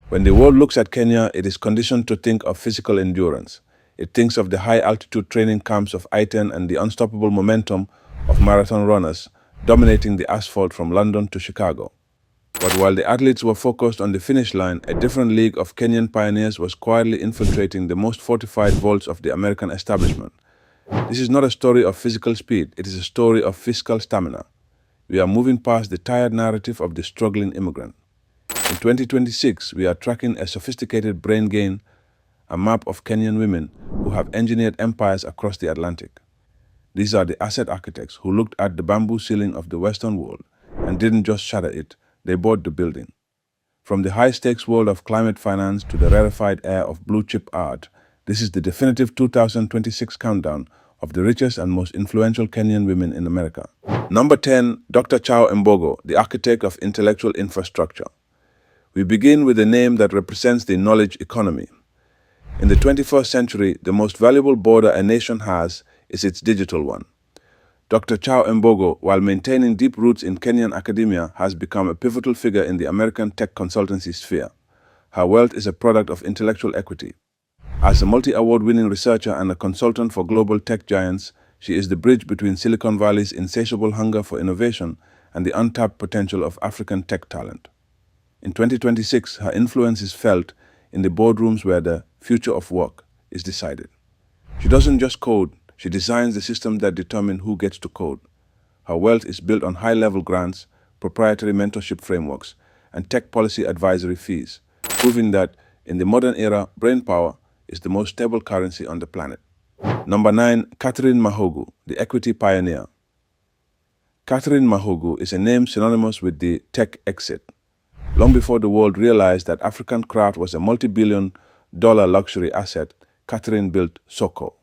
When the world looks at Kenya, it is conditioned to think of physical endurance. It thinks of the high-altitude training camps of Aden and the unstoppable momentum of marathon runners dominating the asphalt from London to Chicago. But while the athletes were focused on the finish line, a different league of Kenyan pioneers was quietly infiltrating the most fortified vaults of the American establishment. This is not a story of physical speed, it is a story of fiscal stamina. We are moving past the tired narrative of the struggling immigrant. In 2026, we are tracking a sophisticated brain gain, a map of Kenyan women who have engineered empires across the Atlantic. These are the asset architects who looked at the bamboo ceiling of the Western world and didn't just shatter it, they bought the building. From the high-stakes world of climate finance to the rarefied air of blue-chip art, this is the definitive 2026 countdown of the richest and most influential Kenyan women in America. Number 10, Dr. Chao Mbogo, the architect of intellectual infrastructure. We begin with a name that represents the knowledge economy. In the 21st century, the most valuable border a nation has is its digital one. Dr. Chao Mbogo, while maintaining deep roots in Kenyan academia, has become a pivotal figure in the American tech consultancy sphere. Her wealth is a product of intellectual equity. As a multi-award-winning researcher and a consultant for global tech giants, she is the bridge between Silicon Valley's insatiable hunger for innovation and the untapped potential of African tech talent. In 2026, her influence is felt in the boardrooms where the future of work is decided. She doesn't just code, she designs the systems that determine who gets to code. Her wealth is built on high-level grants, proprietary mentorship frameworks, and tech policy advisory fees, proving that in the modern era, brainpower is the most stable currency on the planet. Number 9, Catherine Mahugu, the equity pioneer. Catherine Mahugu is a name synonymous with the tech exit. Long before the world realized that African craft was a multi-billion-dollar luxury asset, Catherine built Soko.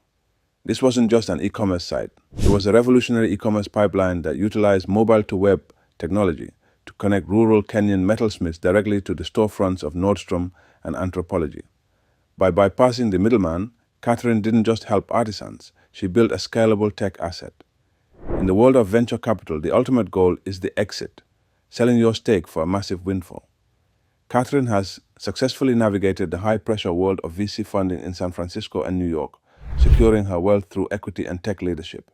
This wasn't just an e-commerce site. It was a revolutionary e-commerce pipeline that utilized mobile-to-web technology to connect rural Kenyan metalsmiths directly to the storefronts of Nordstrom and Anthropology. By bypassing the middleman, Catherine didn't just help artisans, she built a scalable tech asset. In the world of venture capital, the ultimate goal is the exit, selling your stake for a massive windfall. Catherine has successfully navigated the high-pressure world of VC funding in San Francisco and New York, securing her wealth through equity and tech leadership.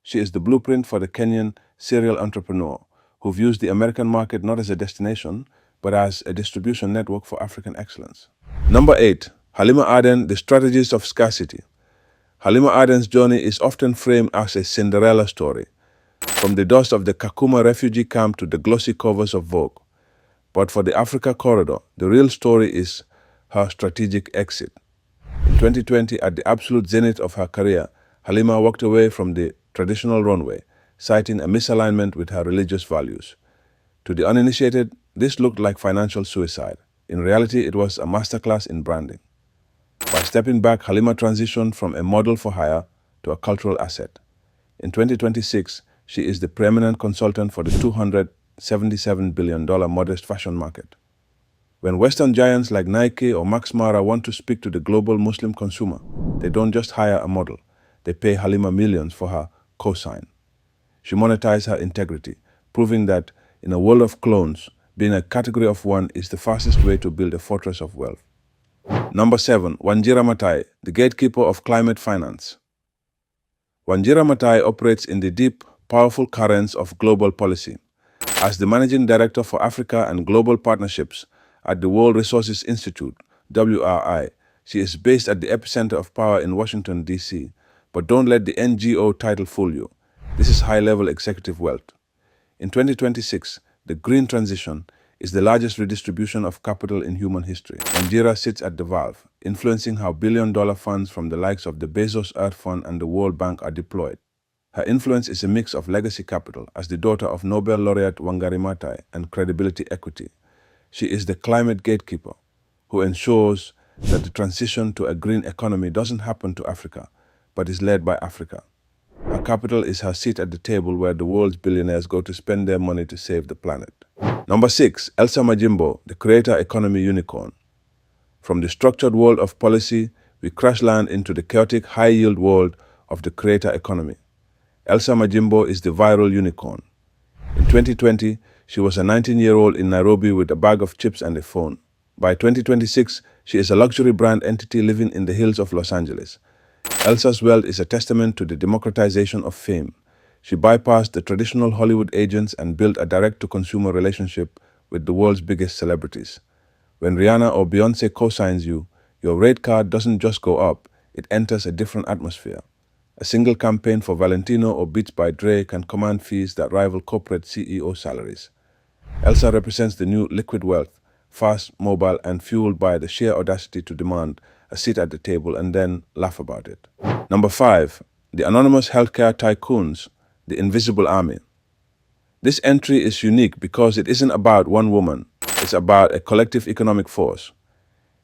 She is the blueprint for the Kenyan serial entrepreneur who views the American market not as a destination, but as a distribution network for African excellence. Number 8, Halima Aden, the strategist of scarcity. Halima Aden's journey is often framed as a Cinderella story, from the dust of the Kakuma refugee camp to the glossy covers of Vogue. But for the Africa corridor, the real story is her strategic exit. In 2020, at the absolute zenith of her career, Halima walked away from the traditional runway, citing a misalignment with her religious values. To the uninitiated, this looked like financial suicide. In reality, it was a masterclass in branding. By stepping back, Halima transitioned from a model for hire to a cultural asset. In 2026, she is the preeminent consultant for the $277 billion modest fashion market. When Western giants like Nike or Max Mara want to speak to the global Muslim consumer, they don't just hire a model, they pay Halima millions for her cosign. She monetized her integrity, proving that in a world of clones, being a category of one is the fastest way to build a fortress of wealth. Number 7, Wanjira Mathai, the gatekeeper of climate finance. Wanjira Mathai operates in the deep, powerful currents of global policy. As the Managing Director for Africa and Global Partnerships at the World Resources Institute, WRI, she is based at the epicenter of power in Washington, D.C. But don't let the NGO title fool you. This is high-level executive wealth. In 2026, the green transition is the largest redistribution of capital in human history. Wanjira sits at the valve, influencing how billion-dollar funds from the likes of the Bezos Earth Fund and the World Bank are deployed. Her influence is a mix of legacy capital as the daughter of Nobel laureate Wangari Maathai and credibility equity. She is the climate gatekeeper who ensures that the transition to a green economy doesn't happen to Africa, but is led by Africa. Her capital is her seat at the table where the world's billionaires go to spend their money to save the planet. Number 6, Elsa Majimbo, the creator economy unicorn. From the structured world of policy, we crash land into the chaotic high-yield world of the creator economy. Elsa Majimbo is the viral unicorn. In 2020, she was a 19-year-old in Nairobi with a bag of chips and a phone. By 2026, she is a luxury brand entity living in the hills of Los Angeles. Elsa's wealth is a testament to the democratization of fame. She bypassed the traditional Hollywood agents and built a direct-to-consumer relationship with the world's biggest celebrities. When Rihanna or Beyoncé co-signs you, your rate card doesn't just go up, it enters a different atmosphere. A single campaign for Valentino or Beats by Dre can command fees that rival corporate CEO salaries. Elsa represents the new liquid wealth, fast, mobile, and fueled by the sheer audacity to demand a seat at the table and then laugh about it. Number 5. The anonymous healthcare tycoons, the invisible army. This entry is unique because it isn't about one woman, it's about a collective economic force.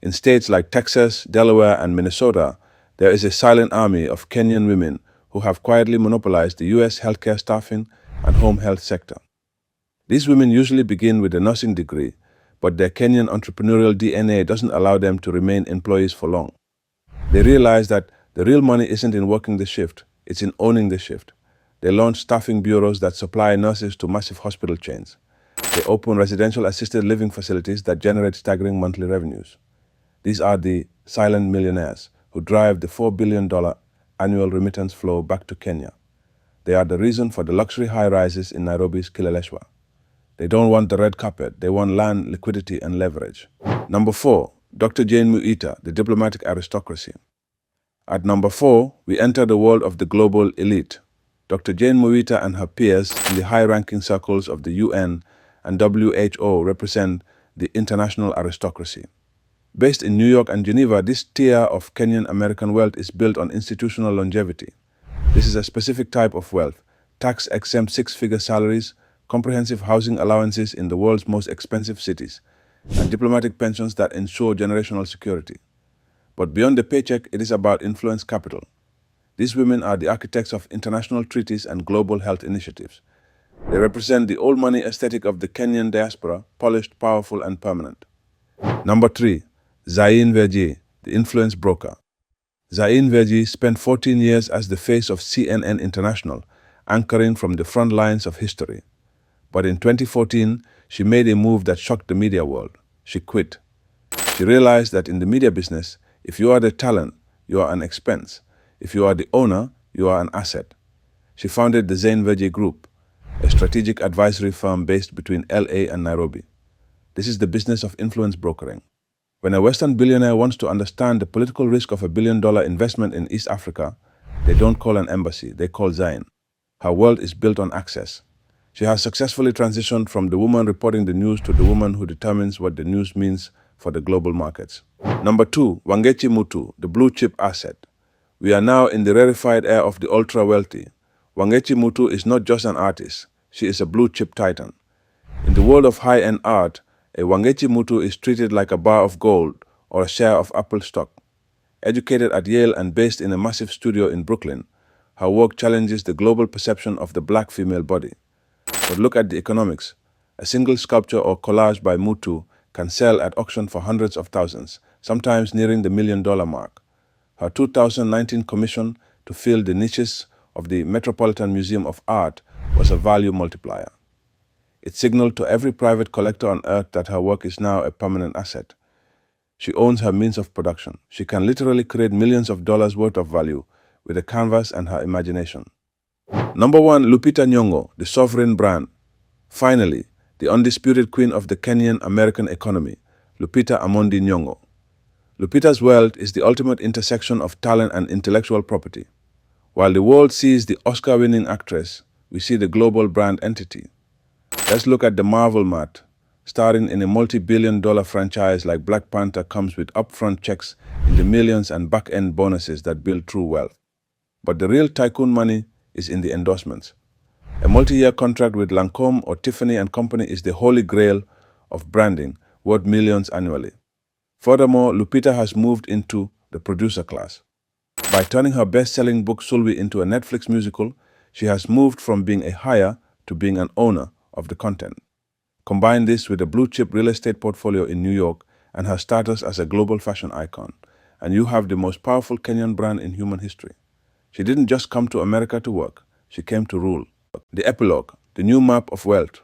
In states like Texas, Delaware, and Minnesota, there is a silent army of Kenyan women who have quietly monopolized the U.S. healthcare staffing and home health sector. These women usually begin with a nursing degree, but their Kenyan entrepreneurial DNA doesn't allow them to remain employees for long. They realize that the real money isn't in working the shift, it's in owning the shift. They launch staffing bureaus that supply nurses to massive hospital chains. They open residential assisted living facilities that generate staggering monthly revenues. These are the silent millionaires who drive the $4 billion annual remittance flow back to Kenya. They are the reason for the luxury high-rises in Nairobi's Kileleshwa. They don't want the red carpet, they want land, liquidity, and leverage. Number 4, Dr. Zain Muita, the diplomatic aristocracy. At number 4, we enter the world of the global elite. Dr. Zain Muita and her peers in the high-ranking circles of the UN and WHO represent the international aristocracy. Based in New York and Geneva, this tier of Kenyan American wealth is built on institutional longevity. This is a specific type of wealth: tax-exempt six-figure salaries, comprehensive housing allowances in the world's most expensive cities, and diplomatic pensions that ensure generational security. But beyond the paycheck, it is about influence capital. These women are the architects of international treaties and global health initiatives. They represent the old money aesthetic of the Kenyan diaspora, polished, powerful, and permanent. Number 3, Zain Verjee, the influence broker. Zain Verjee spent 14 years as the face of CNN International, anchoring from the front lines of history. But in 2014, she made a move that shocked the media world. She quit. She realized that in the media business, if you are the talent, you are an expense. If you are the owner, you are an asset. She founded the Zain Verjee Group, a strategic advisory firm based between LA and Nairobi. This is the business of influence brokering. When a Western billionaire wants to understand the political risk of $1 billion investment in East Africa, they don't call an embassy, they call Zain. Her world is built on access. She has successfully transitioned from the woman reporting the news to the woman who determines what the news means for the global markets. Number 2, Wangechi Mutu, the blue chip asset. We are now in the rarefied air of the ultra-wealthy. Wangechi Mutu is not just an artist, she is a blue chip titan. In the world of high-end art, a Wangechi Mutu is treated like a bar of gold or a share of Apple stock. Educated at Yale and based in a massive studio in Brooklyn, her work challenges the global perception of the black female body. But look at the economics. A single sculpture or collage by Mutu can sell at auction for hundreds of thousands, sometimes nearing the $1 million mark. Her 2019 commission to fill the niches of the Metropolitan Museum of Art was a value multiplier. It signaled to every private collector on earth that her work is now a permanent asset. She owns her means of production. She can literally create millions of dollars worth of value with a canvas and her imagination. Number 1, Lupita Nyong'o, the sovereign brand. Finally, the undisputed queen of the Kenyan American economy, Lupita Amondi Nyong'o. Lupita's wealth is the ultimate intersection of talent and intellectual property. While the world sees the Oscar-winning actress, we see the global brand entity. Let's look at the Marvel Matt. Starring in a multi-billion-dollar franchise like Black Panther comes with upfront checks in the millions and back-end bonuses that build true wealth. But the real tycoon money is in the endorsements. A multi-year contract with Lancome or Tiffany & Company is the holy grail of branding, worth millions annually. Furthermore, Lupita has moved into the producer class. By turning her best-selling book Sulwi into a Netflix musical, she has moved from being a hire to being an owner of the content. Combine this with a blue-chip real estate portfolio in New York and her status as a global fashion icon, and you have the most powerful Kenyan brand in human history. She didn't just come to America to work, she came to rule. The epilogue, the new map of wealth.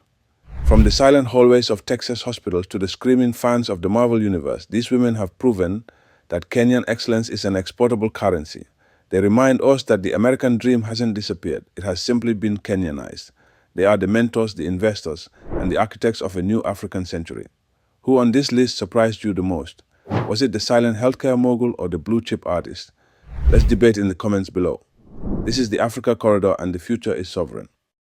From the silent hallways of Texas hospitals to the screaming fans of the Marvel Universe, these women have proven that Kenyan excellence is an exportable currency. They remind us that the American dream hasn't disappeared, it has simply been Kenyanized. They are the mentors, the investors, and the architects of a new African century. Who on this list surprised you the most? Was it the silent healthcare mogul or the blue-chip artist? Let's debate in the comments below. This is the Africa Corridor and the future is sovereign.